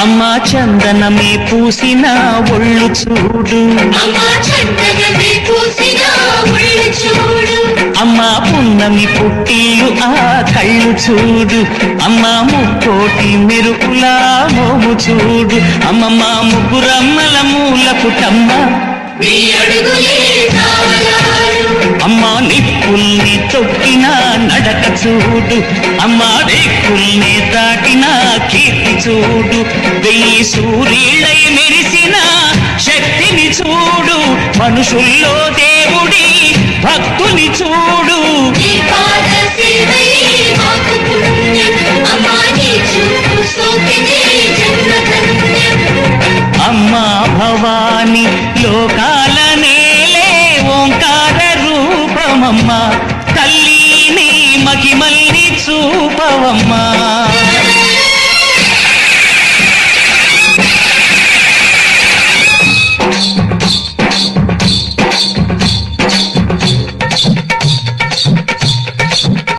అమ్మా చందనమే పూసిన ఒళ్ళు చూడు, అమ్మా పున్నమి పుట్టిల్లు ఆ కళ్ళు చూడు, అమ్మా ముక్కోటి మెరుపులా మోము చూడు, అమ్మమ్మ ముగ్గురమ్మల మూల పుటమ్మ అమ్మా నిప్పుల్ని తొక్కిన నడక చూడు, అమ్మా రేకుల్ని దాటిన కీర్తి చూడు, వెయ్యి సూర్యులై మెరిసిన శక్తిని చూడు, మనుషుల్లో దేవుడి భక్తుని చూడు. అమ్మా భవాని లోకాల నేలే ఓంకార రూపమమ్మా, తల్లిని మహిమల్ని చూపవమ్మా.